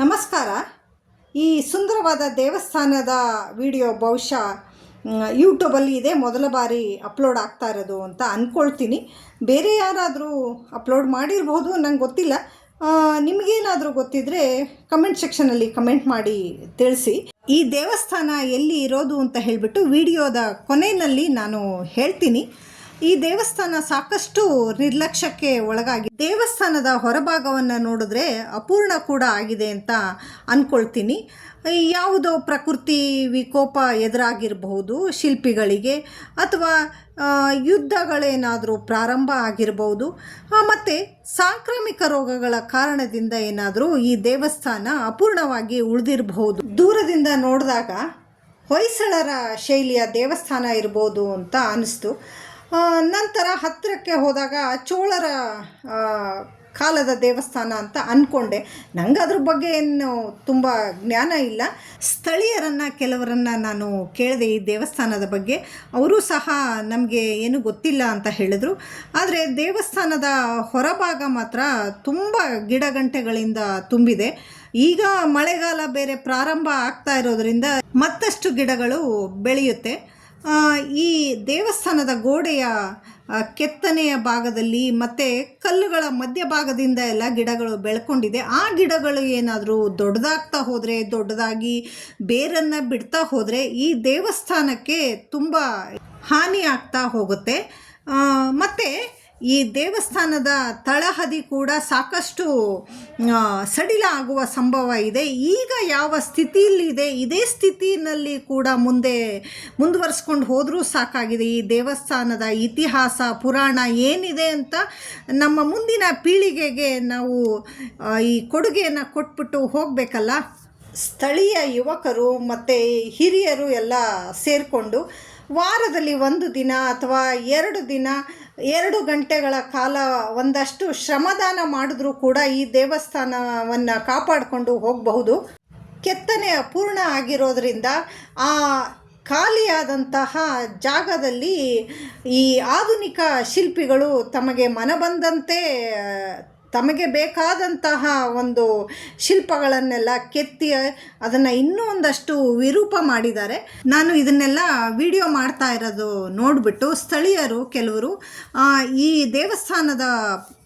ನಮಸ್ಕಾರ. ಈ ಸುಂದರವಾದ ದೇವಸ್ಥಾನದ ವಿಡಿಯೋ ಬಹುಶಃ ಯೂಟ್ಯೂಬಲ್ಲಿ ಇದೆ, ಮೊದಲ ಬಾರಿ ಅಪ್ಲೋಡ್ ಆಗ್ತಾ ಇರೋದು ಅಂತ ಅಂದ್ಕೊಳ್ತೀನಿ. ಬೇರೆ ಯಾರಾದರೂ ಅಪ್ಲೋಡ್ ಮಾಡಿರ್ಬೋದು, ನಂಗೆ ಗೊತ್ತಿಲ್ಲ. ನಿಮಗೇನಾದರೂ ಗೊತ್ತಿದ್ದರೆ ಕಮೆಂಟ್ ಸೆಕ್ಷನಲ್ಲಿ ಕಮೆಂಟ್ ಮಾಡಿ ತಿಳಿಸಿ. ಈ ದೇವಸ್ಥಾನ ಎಲ್ಲಿ ಇರೋದು ಅಂತ ಹೇಳಿಬಿಟ್ಟು ವಿಡಿಯೋದ ಕೊನೆಯಲ್ಲಿ ನಾನು ಹೇಳ್ತೀನಿ. ಈ ದೇವಸ್ಥಾನ ಸಾಕಷ್ಟು ನಿರ್ಲಕ್ಷ್ಯಕ್ಕೆ ಒಳಗಾಗಿ ದೇವಸ್ಥಾನದ ಹೊರಭಾಗವನ್ನು ನೋಡಿದ್ರೆ ಅಪೂರ್ಣ ಕೂಡ ಆಗಿದೆ ಅಂತ ಅಂದ್ಕೊಳ್ತೀನಿ. ಯಾವುದೋ ಪ್ರಕೃತಿ ವಿಕೋಪ ಎದುರಾಗಿರಬಹುದು ಶಿಲ್ಪಿಗಳಿಗೆ, ಅಥವಾ ಯುದ್ಧಗಳೇನಾದರೂ ಪ್ರಾರಂಭ ಆಗಿರ್ಬೋದು, ಮತ್ತು ಸಾಂಕ್ರಾಮಿಕ ರೋಗಗಳ ಕಾರಣದಿಂದ ಏನಾದರೂ ಈ ದೇವಸ್ಥಾನ ಅಪೂರ್ಣವಾಗಿ ಉಳಿದಿರಬಹುದು. ದೂರದಿಂದ ನೋಡಿದಾಗ ಹೊಯ್ಸಳರ ಶೈಲಿಯ ದೇವಸ್ಥಾನ ಇರ್ಬೋದು ಅಂತ ಅನ್ನಿಸ್ತು. ನಂತರ ಹತ್ತಿರಕ್ಕೆ ಹೋದಾಗ ಚೋಳರ ಕಾಲದ ದೇವಸ್ಥಾನ ಅಂತ ಅಂದ್ಕೊಂಡೆ. ನಂಗೆ ಅದ್ರ ಬಗ್ಗೆ ಏನು ತುಂಬ ಜ್ಞಾನ ಇಲ್ಲ. ಸ್ಥಳೀಯರನ್ನು ಕೆಲವರನ್ನು ನಾನು ಕೇಳಿದೆ ಈ ದೇವಸ್ಥಾನದ ಬಗ್ಗೆ. ಅವರು ಸಹ ನಮಗೆ ಏನು ಗೊತ್ತಿಲ್ಲ ಅಂತ ಹೇಳಿದರು. ಆದರೆ ದೇವಸ್ಥಾನದ ಹೊರಭಾಗ ಮಾತ್ರ ತುಂಬ ಗಿಡಗಂಟೆಗಳಿಂದ ತುಂಬಿದೆ. ಈಗ ಮಳೆಗಾಲ ಬೇರೆ ಪ್ರಾರಂಭ ಆಗ್ತಾ ಇರೋದರಿಂದ ಮತ್ತಷ್ಟು ಗಿಡಗಳು ಬೆಳೆಯುತ್ತೆ. ಈ ದೇವಸ್ಥಾನದ ಗೋಡೆಯ ಕೆತ್ತನೆಯ ಭಾಗದಲ್ಲಿ ಮತ್ತು ಕಲ್ಲುಗಳ ಮಧ್ಯಭಾಗದಿಂದ ಎಲ್ಲ ಗಿಡಗಳು ಬೆಳ್ಕೊಂಡಿದೆ. ಆ ಗಿಡಗಳು ಏನಾದರೂ ದೊಡ್ಡದಾಗ್ತಾ ಹೋದರೆ, ದೊಡ್ಡದಾಗಿ ಬೇರನ್ನು ಬಿಡ್ತಾ ಹೋದರೆ ಈ ದೇವಸ್ಥಾನಕ್ಕೆ ತುಂಬ ಹಾನಿ ಆಗ್ತಾ ಹೋಗುತ್ತೆ. ಮತ್ತು ಈ ದೇವಸ್ಥಾನದ ತಳಹದಿ ಕೂಡ ಸಾಕಷ್ಟು ಸಡಿಲ ಆಗುವ ಸಂಭವ ಇದೆ. ಈಗ ಯಾವ ಸ್ಥಿತಿಯಲ್ಲಿದೆ, ಇದೇ ಸ್ಥಿತಿಯಲ್ಲಿ ಕೂಡ ಮುಂದುವರಿಸ್ಕೊಂಡು ಹೋದರೂ ಸಾಕಾಗಿದೆ. ಈ ದೇವಸ್ಥಾನದ ಇತಿಹಾಸ ಪುರಾಣ ಏನಿದೆ ಅಂತ ನಮ್ಮ ಮುಂದಿನ ಪೀಳಿಗೆಗೆ ನಾವು ಈ ಕೊಡುಗೆಯನ್ನು ಕೊಟ್ಬಿಟ್ಟು ಹೋಗಬೇಕಲ್ಲ. ಸ್ಥಳೀಯ ಯುವಕರು ಮತ್ತು ಹಿರಿಯರು ಎಲ್ಲ ಸೇರಿಕೊಂಡು ವಾರದಲ್ಲಿ 1 ದಿನ ಅಥವಾ 2 ದಿನ 2 ಗಂಟೆಗಳ ಕಾಲ ಒಂದಷ್ಟು ಶ್ರಮದಾನ ಮಾಡಿದ್ರೂ ಕೂಡ ಈ ದೇವಸ್ಥಾನವನ್ನು ಕಾಪಾಡಿಕೊಂಡು ಹೋಗಬಹುದು. ಕೆತ್ತನೆ ಅಪೂರ್ಣ ಆಗಿರೋದ್ರಿಂದ ಆ ಖಾಲಿಯಾದಂತಹ ಜಾಗದಲ್ಲಿ ಈ ಆಧುನಿಕ ಶಿಲ್ಪಿಗಳು ತಮಗೆ ಮನಬಂದಂತೆ ತಮಗೆ ಬೇಕಾದಂತಹ ಒಂದು ಶಿಲ್ಪಗಳನ್ನೆಲ್ಲ ಕೆತ್ತಿ ಅದನ್ನು ಇನ್ನೂ ಒಂದಷ್ಟು ವಿರೂಪ ಮಾಡಿದ್ದಾರೆ. ನಾನು ಇದನ್ನೆಲ್ಲ ವಿಡಿಯೋ ಮಾಡ್ತಾ ಇರೋದು ನೋಡಿಬಿಟ್ಟು ಸ್ಥಳೀಯರು ಕೆಲವರು ಈ ದೇವಸ್ಥಾನದ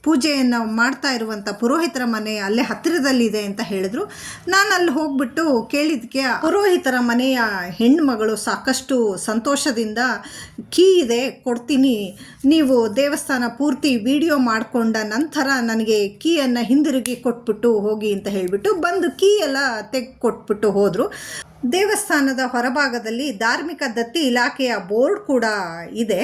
ಪೂಜೆಯನ್ನು ಮಾಡ್ತಾ ಇರುವಂಥ ಪುರೋಹಿತರ ಮನೆ ಅಲ್ಲೇ ಹತ್ತಿರದಲ್ಲಿದೆ ಅಂತ ಹೇಳಿದ್ರು. ನಾನು ಅಲ್ಲಿ ಹೋಗ್ಬಿಟ್ಟು ಕೇಳಿದ್ದಕ್ಕೆ ಪುರೋಹಿತರ ಮನೆಯ ಹೆಣ್ಣುಮಗಳು ಸಾಕಷ್ಟು ಸಂತೋಷದಿಂದ ಕೀ ಇದೆ, ಕೊಡ್ತೀನಿ, ನೀವು ದೇವಸ್ಥಾನ ಪೂರ್ತಿ ವಿಡಿಯೋ ಮಾಡಿಕೊಂಡ ನಂತರ ನನಗೆ ಕೀಯನ್ನು ಹಿಂದಿರುಗಿ ಕೊಟ್ಬಿಟ್ಟು ಹೋಗಿ ಅಂತ ಹೇಳಿಬಿಟ್ಟು ಬಂದು ಕೀ ಎಲ್ಲ ಕೊಟ್ಬಿಟ್ಟು ಹೋದರು. ದೇವಸ್ಥಾನದ ಹೊರಭಾಗದಲ್ಲಿ ಧಾರ್ಮಿಕ ದತ್ತಿ ಇಲಾಖೆಯ ಬೋರ್ಡ್ ಕೂಡ ಇದೆ.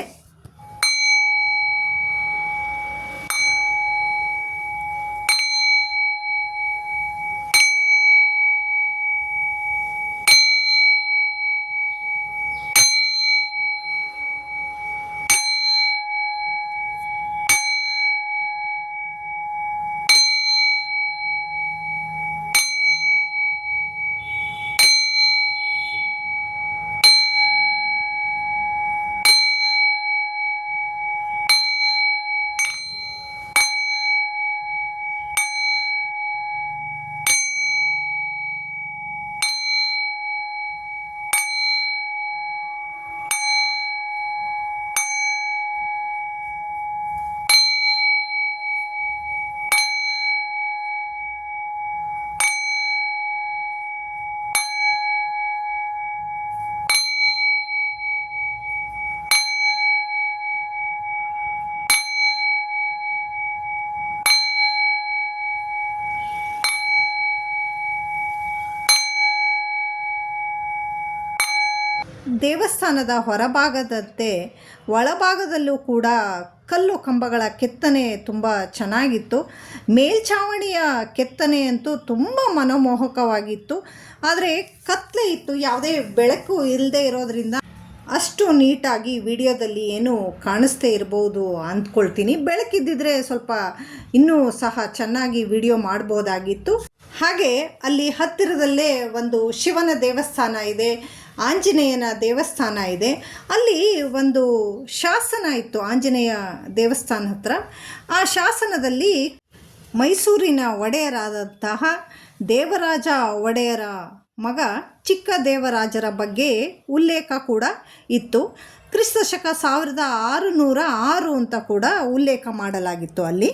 ದೇವಸ್ಥಾನದ ಹೊರಭಾಗದಂತೆ ಒಳಭಾಗದಲ್ಲೂ ಕೂಡ ಕಲ್ಲು ಕಂಬಗಳ ಕೆತ್ತನೆ ತುಂಬ ಚೆನ್ನಾಗಿತ್ತು. ಮೇಲ್ಛಾವಣಿಯ ಕೆತ್ತನೆ ಅಂತೂ ತುಂಬ ಮನಮೋಹಕವಾಗಿತ್ತು. ಆದರೆ ಕತ್ತಲೆ ಇತ್ತು, ಯಾವುದೇ ಬೆಳಕು ಇಲ್ಲದೆ ಇರೋದರಿಂದ ಅಷ್ಟು ನೀಟಾಗಿ ವಿಡಿಯೋದಲ್ಲಿ ಏನು ಕಾಣಿಸ್ತೇ ಇರ್ಬೋದು ಅಂದ್ಕೊಳ್ತೀನಿ. ಬೆಳಕಿದ್ದಿದ್ರೆ ಸ್ವಲ್ಪ ಇನ್ನೂ ಸಹ ಚೆನ್ನಾಗಿ ವಿಡಿಯೋ ಮಾಡ್ಬೋದಾಗಿತ್ತು. ಹಾಗೆ ಅಲ್ಲಿ ಹತ್ತಿರದಲ್ಲೇ ಒಂದು ಶಿವನ ದೇವಸ್ಥಾನ ಇದೆ, ಆಂಜನೇಯನ ದೇವಸ್ಥಾನ ಇದೆ. ಅಲ್ಲಿ ಒಂದು ಶಾಸನ ಇತ್ತು ಆಂಜನೇಯ ದೇವಸ್ಥಾನ ಹತ್ರ. ಆ ಶಾಸನದಲ್ಲಿ ಮೈಸೂರಿನ ಒಡೆಯರಾದಂತಹ ದೇವರಾಜ ಒಡೆಯರ ಮಗ ಚಿಕ್ಕ ದೇವರಾಜರ ಬಗ್ಗೆ ಉಲ್ಲೇಖ ಕೂಡ ಇತ್ತು. ಕ್ರಿಸ್ತಶಕ 1606 ಅಂತ ಕೂಡ ಉಲ್ಲೇಖ ಮಾಡಲಾಗಿತ್ತು ಅಲ್ಲಿ.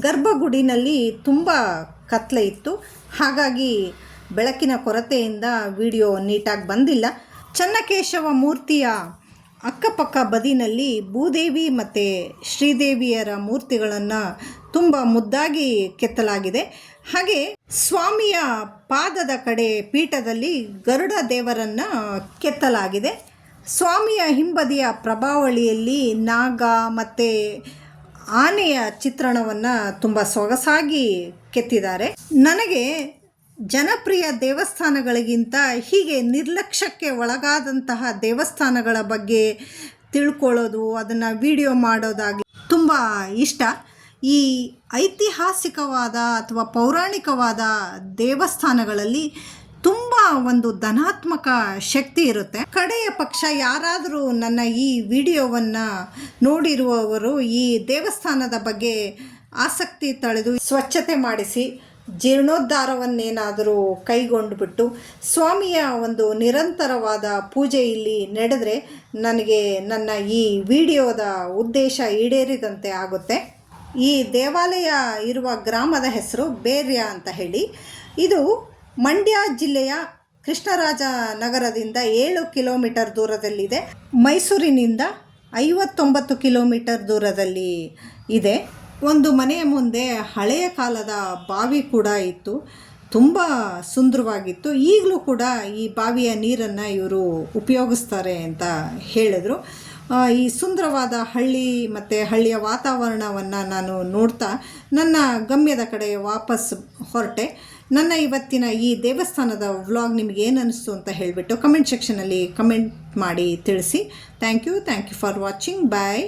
ಗರ್ಭಗುಡಿನಲ್ಲಿ ತುಂಬ ಕತ್ಲೆ ಇತ್ತು, ಹಾಗಾಗಿ ಬೆಳಕಿನ ಕೊರತೆಯಿಂದ ವಿಡಿಯೋ ನೀಟಾಗಿ ಬಂದಿಲ್ಲ. ಚನ್ನಕೇಶವ ಮೂರ್ತಿಯ ಅಕ್ಕಪಕ್ಕ ಬದಿನಲ್ಲಿ ಭೂದೇವಿ ಮತ್ತು ಶ್ರೀದೇವಿಯರ ಮೂರ್ತಿಗಳನ್ನು ತುಂಬ ಮುದ್ದಾಗಿ ಕೆತ್ತಲಾಗಿದೆ. ಹಾಗೆ ಸ್ವಾಮಿಯ ಪಾದದ ಕಡೆ ಪೀಠದಲ್ಲಿ ಗರುಡ ದೇವರನ್ನು ಕೆತ್ತಲಾಗಿದೆ. ಸ್ವಾಮಿಯ ಹಿಂಬದಿಯ ಪ್ರಭಾವಳಿಯಲ್ಲಿ ನಾಗ ಮತ್ತು ಆನೆಯ ಚಿತ್ರಣವನ್ನು ತುಂಬ ಸೊಗಸಾಗಿ ಕೆತ್ತಿದ್ದಾರೆ. ನನಗೆ ಜನಪ್ರಿಯ ದೇವಸ್ಥಾನಗಳಿಗಿಂತ ಹೀಗೆ ನಿರ್ಲಕ್ಷ್ಯಕ್ಕೆ ಒಳಗಾದಂತಹ ದೇವಸ್ಥಾನಗಳ ಬಗ್ಗೆ ತಿಳ್ಕೊಳ್ಳೋದು, ಅದನ್ನು ವಿಡಿಯೋ ಮಾಡೋದಾಗಿ ತುಂಬ ಇಷ್ಟ. ಈ ಐತಿಹಾಸಿಕವಾದ ಅಥವಾ ಪೌರಾಣಿಕವಾದ ದೇವಸ್ಥಾನಗಳಲ್ಲಿ ತುಂಬ ಒಂದು ಧನಾತ್ಮಕ ಶಕ್ತಿ ಇರುತ್ತೆ. ಕಡೆಯ ಪಕ್ಷ ಯಾರಾದರೂ ನನ್ನ ಈ ವಿಡಿಯೋವನ್ನು ನೋಡಿರುವವರು ಈ ದೇವಸ್ಥಾನದ ಬಗ್ಗೆ ಆಸಕ್ತಿ ತಳೆದು ಸ್ವಚ್ಛತೆ ಮಾಡಿಸಿ ಜೀರ್ಣೋದ್ಧಾರವನ್ನೇನಾದರೂ ಕೈಗೊಂಡುಬಿಟ್ಟು ಸ್ವಾಮಿಯ ಒಂದು ನಿರಂತರವಾದ ಪೂಜೆ ಇಲ್ಲಿ ನಡೆದರೆ ನನಗೆ ನನ್ನ ಈ ವಿಡಿಯೋದ ಉದ್ದೇಶ ಈಡೇರಿದಂತೆ ಆಗುತ್ತೆ. ಈ ದೇವಾಲಯ ಇರುವ ಗ್ರಾಮದ ಹೆಸರು ಬೇರ್ಯ ಅಂತ ಹೇಳಿ. ಇದು ಮಂಡ್ಯ ಜಿಲ್ಲೆಯ ಕೃಷ್ಣರಾಜನಗರದಿಂದ 7 ಕಿಲೋಮೀಟರ್ ದೂರದಲ್ಲಿದೆ. ಮೈಸೂರಿನಿಂದ 59 ಕಿಲೋಮೀಟರ್ ದೂರದಲ್ಲಿ ಇದೆ. ಒಂದು ಮನೆಯ ಮುಂದೆ ಹಳೆಯ ಕಾಲದ ಬಾವಿ ಕೂಡ ಇತ್ತು, ತುಂಬ ಸುಂದರವಾಗಿತ್ತು. ಈಗಲೂ ಕೂಡ ಈ ಬಾವಿಯ ನೀರನ್ನು ಇವರು ಉಪಯೋಗಿಸ್ತಾರೆ ಅಂತ ಹೇಳಿದರು. ಈ ಸುಂದರವಾದ ಹಳ್ಳಿ ಮತ್ತು ಹಳ್ಳಿಯ ವಾತಾವರಣವನ್ನು ನಾನು ನೋಡ್ತಾ ನನ್ನ ಗಮ್ಯದ ಕಡೆ ವಾಪಸ್ ಹೊರಟೆ. ನನ್ನ ಇವತ್ತಿನ ಈ ದೇವಸ್ಥಾನದ ವ್ಲಾಗ್ ನಿಮಗೆ ಏನು ಅನ್ನಿಸ್ತು ಅಂತ ಹೇಳಿಬಿಟ್ಟು ಕಮೆಂಟ್ ಸೆಕ್ಷನಲ್ಲಿ ಕಮೆಂಟ್ ಮಾಡಿ ತಿಳಿಸಿ. Thank you for watching. Bye.